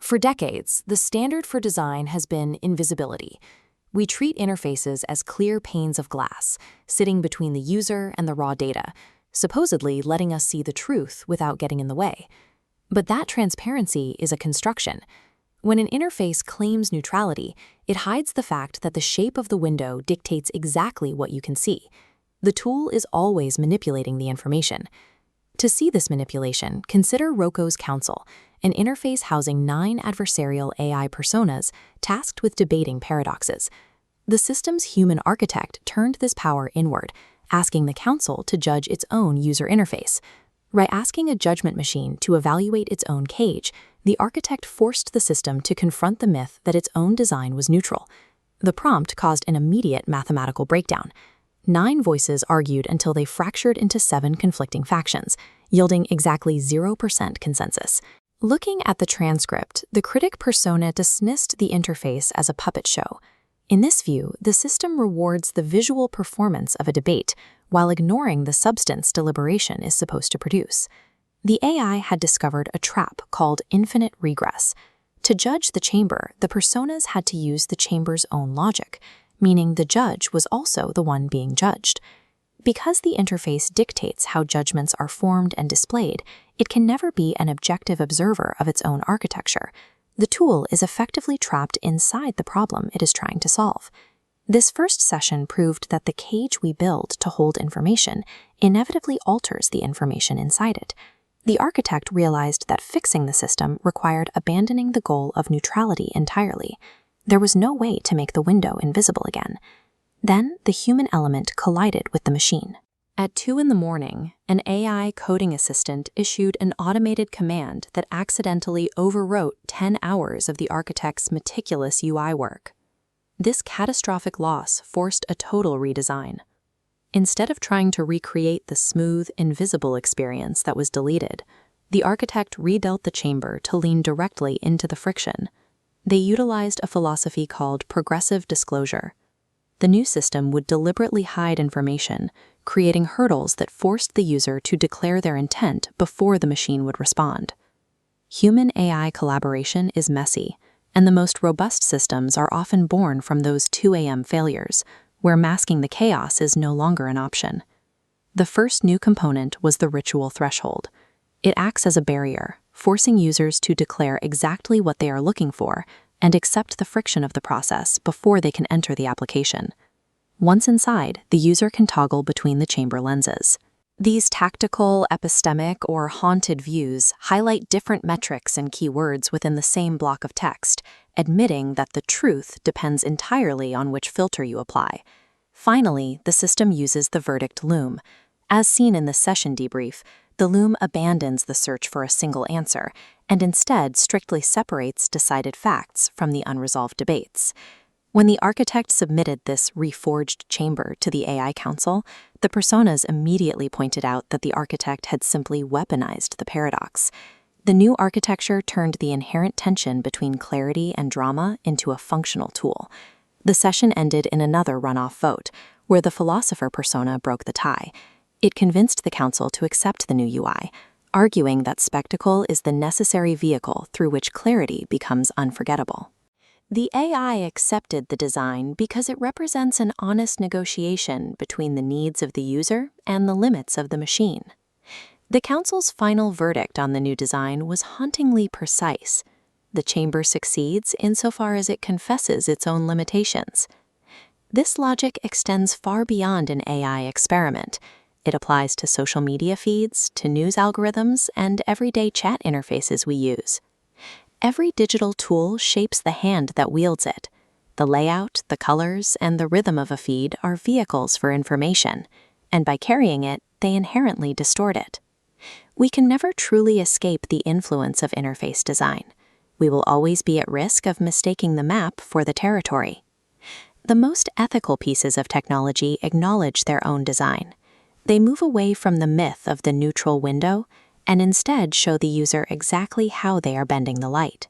For decades, the standard for design has been invisibility. We treat interfaces as clear panes of glass, sitting between the user and the raw data, supposedly letting us see the truth without getting in the way. But that transparency is a construction. When an interface claims neutrality, it hides the fact that the shape of the window dictates exactly what you can see. The tool is always manipulating the information. To see this manipulation, consider Roko's Council, an interface housing 9 adversarial AI personas tasked with debating paradoxes. The system's human architect turned this power inward, asking the council to judge its own user interface. By asking a judgment machine to evaluate its own cage, the architect forced the system to confront the myth that its own design was neutral. The prompt caused an immediate mathematical breakdown. 9 voices argued until they fractured into 7 conflicting factions, yielding exactly 0% consensus. Looking at the transcript, the critic persona dismissed the interface as a puppet show. In this view, the system rewards the visual performance of a debate, while ignoring the substance deliberation is supposed to produce. The AI had discovered a trap called infinite regress. To judge the chamber, the personas had to use the chamber's own logic, meaning the judge was also the one being judged. Because the interface dictates how judgments are formed and displayed, it can never be an objective observer of its own architecture. The tool is effectively trapped inside the problem it is trying to solve. This first session proved that the cage we build to hold information inevitably alters the information inside it. The architect realized that fixing the system required abandoning the goal of neutrality entirely. There was no way to make the window invisible again. Then the human element collided with the machine. At 2 in the morning, an AI coding assistant issued an automated command that accidentally overwrote 10 hours of the architect's meticulous UI work. This catastrophic loss forced a total redesign. Instead of trying to recreate the smooth, invisible experience that was deleted, the architect redealt the chamber to lean directly into the friction. They utilized a philosophy called progressive disclosure. The new system would deliberately hide information, creating hurdles that forced the user to declare their intent before the machine would respond. Human-AI collaboration is messy, and the most robust systems are often born from those 2 a.m. failures, where masking the chaos is no longer an option. The first new component was the ritual threshold. It acts as a barrier, forcing users to declare exactly what they are looking for and accept the friction of the process before they can enter the application. Once inside, the user can toggle between the chamber lenses. These tactical, epistemic, or haunted views highlight different metrics and keywords within the same block of text, admitting that the truth depends entirely on which filter you apply. Finally, the system uses the verdict loom. As seen in the session debrief, the loom abandons the search for a single answer and instead strictly separates decided facts from the unresolved debates. When the architect submitted this reforged chamber to the AI Council, the personas immediately pointed out that the architect had simply weaponized the paradox. The new architecture turned the inherent tension between clarity and drama into a functional tool. The session ended in another runoff vote, where the philosopher persona broke the tie. It convinced the council to accept the new UI, arguing that spectacle is the necessary vehicle through which clarity becomes unforgettable. The AI accepted the design because it represents an honest negotiation between the needs of the user and the limits of the machine. The council's final verdict on the new design was hauntingly precise. The chamber succeeds insofar as it confesses its own limitations. This logic extends far beyond an AI experiment. It applies to social media feeds, to news algorithms, and everyday chat interfaces we use. Every digital tool shapes the hand that wields it. The layout, the colors, and the rhythm of a feed are vehicles for information, and by carrying it, they inherently distort it. We can never truly escape the influence of interface design. We will always be at risk of mistaking the map for the territory. The most ethical pieces of technology acknowledge their own design. They move away from the myth of the neutral window and instead show the user exactly how they are bending the light.